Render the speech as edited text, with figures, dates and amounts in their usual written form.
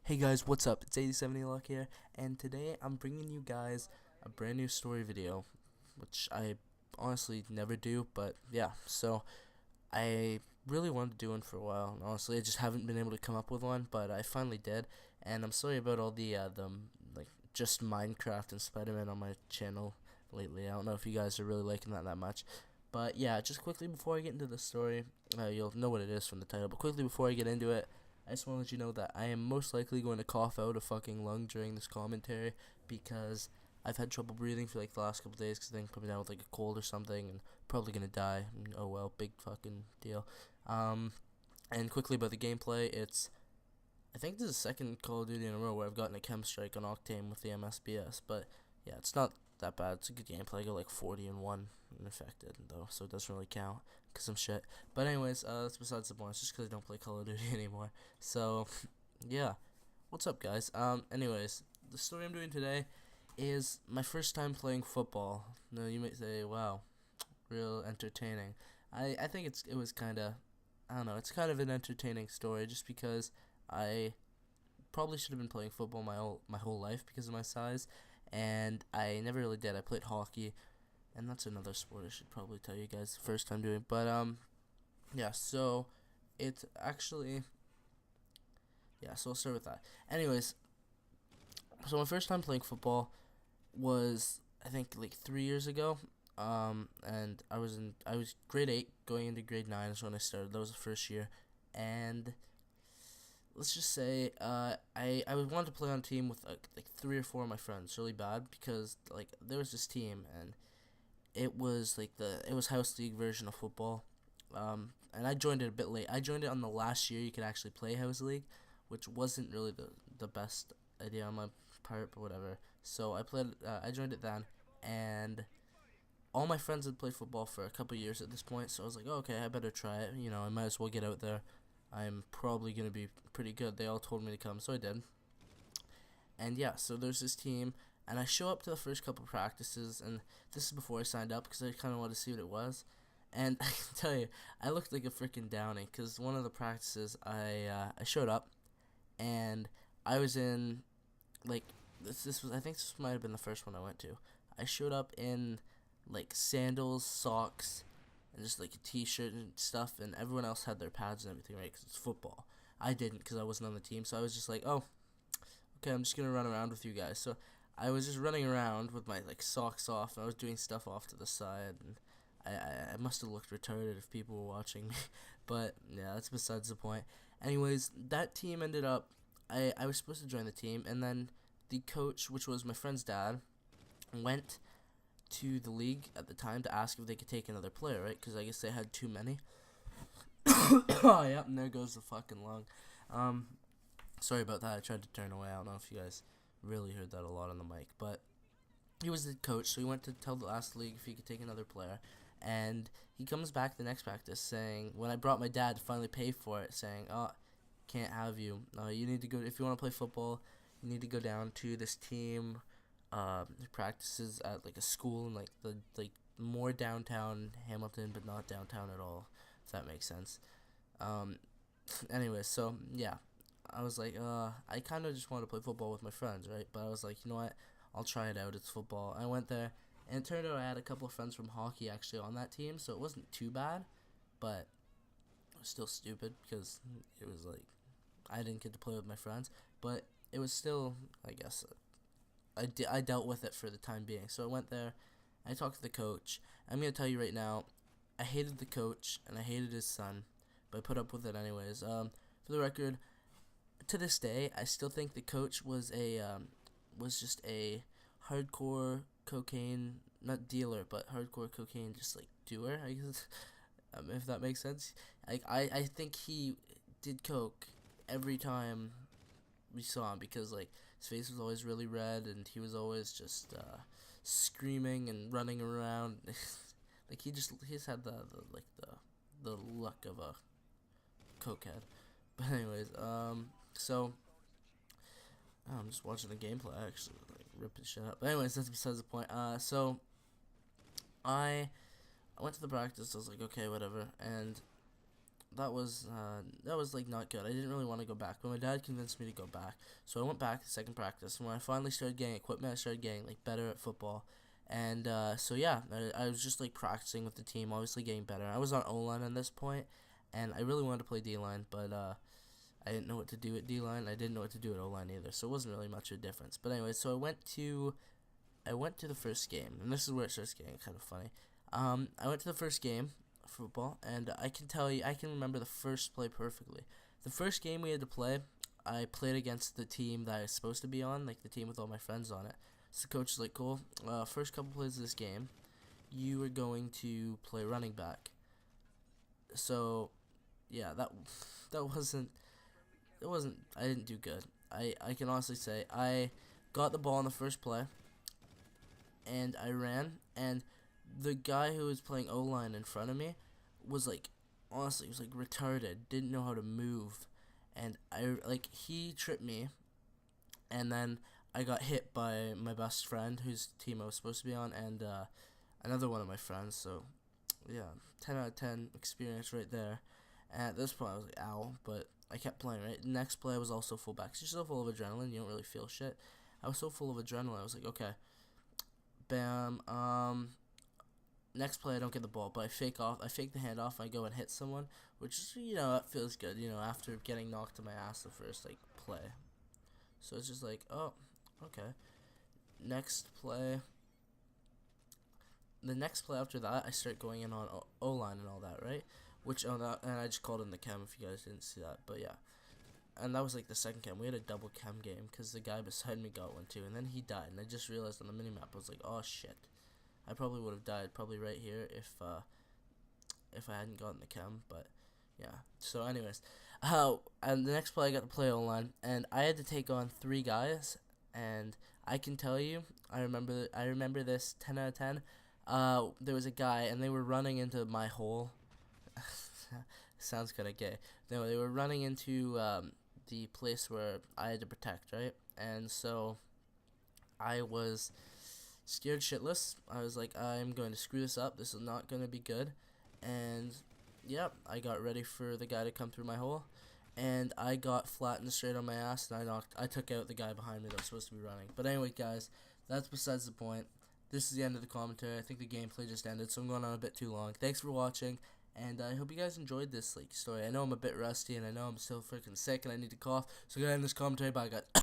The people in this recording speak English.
Hey guys, what's up? It's 8070 Luck here, and today I'm bringing you guys a brand new story video, which I honestly never do, but yeah, so I really wanted to do one for a while, and honestly I just haven't been able to come up with one, but I finally did, and I'm sorry about all the like, just Minecraft and Spider-Man on my channel lately. I don't know if you guys are really liking that much, but yeah, just quickly before I get into the story, you'll know what it is from the title, but quickly before I get into it, I just want to let you know that I am most likely going to cough out a fucking lung during this commentary because I've had trouble breathing for like the last couple days because I think I'm coming down with like a cold or something and probably gonna die. Oh well, big fucking deal. And quickly about the gameplay, I think this is the second Call of Duty in a row where I've gotten a chem strike on Octane with the MSBS, but yeah, it's not that bad. It's a good gameplay. I got like 40-1 infected though, so it doesn't really count because I'm shit. But anyways, that's besides the point. It's just because I don't play Call of Duty anymore. So yeah, what's up, guys? Anyways, the story I'm doing today is my first time playing football. Now you might say, wow, real entertaining. I think it was kind of, I don't know, it's kind of an entertaining story just because I probably should have been playing football my whole life because of my size, and I never really did. I played hockey, and that's another sport I should probably tell you guys the first time doing. But yeah. So it's actually, yeah. So I'll start with that. Anyways, so my first time playing football was I think like 3 years ago. And I was grade 8 going into grade 9 is when I started. That was the first year, and let's just say I wanted to play on a team with like 3 or 4 of my friends really bad because like there was this team and it was like it was house league version of football, and I joined it a bit late. I joined it on the last year you could actually play house league, which wasn't really the best idea on my part, but whatever. So I joined it then, and all my friends had played football for a couple years at this point, so I was like, oh, okay, I better try it. You know, I might as well get out there. I'm probably going to be pretty good. They all told me to come, so I did. And yeah, so there's this team, and I show up to the first couple practices, and this is before I signed up because I kind of wanted to see what it was. And I can tell you, I looked like a freaking downy because one of the practices I showed up, and I was in, like, this was, I think this might have been the first one I went to. I showed up in like sandals, socks, and just like a t-shirt and stuff, and everyone else had their pads and everything, right, because it's football. I didn't because I wasn't on the team, so I was just like, oh, okay, I'm just gonna run around with you guys. So I was just running around with my like socks off, and I was doing stuff off to the side, and I must have looked retarded if people were watching me, but yeah, that's besides the point. Anyways, that team ended up, I was supposed to join the team, and then the coach, which was my friend's dad, went to the league at the time to ask if they could take another player, right? Because I guess they had too many. Oh, yeah, and there goes the fucking lung. Sorry about that. I tried to turn away. I don't know if you guys really heard that a lot on the mic, but he was the coach, so he went to tell the last league if he could take another player, and he comes back the next practice saying, when I brought my dad to finally pay for it, saying, oh, can't have you. You need to go, if you want to play football, you need to go down to this team practices at like a school in like the more downtown Hamilton, but not downtown at all, if that makes sense. Anyway, so yeah, I was like, I kind of just want to play football with my friends, right? But I was like, you know what, I'll try it out. It's football. I went there, and it turned out I had a couple of friends from hockey actually on that team, so it wasn't too bad, but it was still stupid because it was like I didn't get to play with my friends, but it was still, I guess, I dealt with it for the time being. So I went there, I talked to the coach. I'm going to tell you right now, I hated the coach, and I hated his son, but I put up with it anyways. For the record, to this day, I still think the coach was just a hardcore cocaine, not dealer, but hardcore cocaine, just like doer, I guess, if that makes sense. I think he did coke every time we saw him because like his face was always really red and he was always just screaming and running around. Like he's had the luck of a cokehead. But anyways, so I'm just watching the gameplay actually, like ripping shit up. But anyways, that's besides the point. So I went to the practice. I was like, okay, whatever. And that was like not good. I didn't really want to go back, but my dad convinced me to go back. So I went back to second practice, and when I finally started getting equipment, I started getting like better at football. And so yeah, I was just like practicing with the team, obviously getting better. I was on O line at this point, and I really wanted to play D line, but I didn't know what to do at D line. I didn't know what to do at O line either, so it wasn't really much of a difference. But anyway, so I went to the first game, and this is where it starts getting kind of funny. I went to the first game of football, and I can tell you, I can remember the first play perfectly. The first game we had to play, I played against the team that I was supposed to be on, like the team with all my friends on it. So the coach is like, cool, first couple plays of this game, you are going to play running back. So, yeah, that wasn't, I didn't do good. I can honestly say, I got the ball on the first play, and I ran, and the guy who was playing O-line in front of me was like, honestly, he was like retarded, didn't know how to move, and he tripped me, and then I got hit by my best friend, whose team I was supposed to be on, and another one of my friends. So yeah, 10 out of 10 experience right there. And at this point I was like, ow, but I kept playing, right? Next play I was also fullback. So you're so full of adrenaline, you don't really feel shit. I was so full of adrenaline, I was like, okay, bam, next play I don't get the ball, but I fake the handoff, I go and hit someone, which is, that feels good, after getting knocked to my ass the first, like, play. So it's just like, oh, okay. Next play. The next play after that, I start going in on O-line and all that, right? And I just called in the chem if you guys didn't see that, but yeah. And that was like the second chem. We had a double chem game because the guy beside me got one too, and then he died, and I just realized on the minimap, I was like, oh shit. I probably would have died probably right here if I hadn't gotten the chem, but yeah. So anyways, and the next play I got to play O-line, and I had to take on 3 guys, and I can tell you, I remember this 10 out of 10. There was a guy, and they were running into my hole. Sounds kind of gay. No, they were running into the place where I had to protect, right? And so I was scared shitless. I was like, I'm going to screw this up. This is not going to be good. And yep, I got ready for the guy to come through my hole, and I got flattened straight on my ass, and I took out the guy behind me that was supposed to be running. But anyway, guys, that's besides the point. This is the end of the commentary. I think the gameplay just ended, so I'm going on a bit too long. Thanks for watching, and I hope you guys enjoyed this story. I know I'm a bit rusty, and I know I'm still freaking sick, and I need to cough, so I'm going to end this commentary. Bye, guys.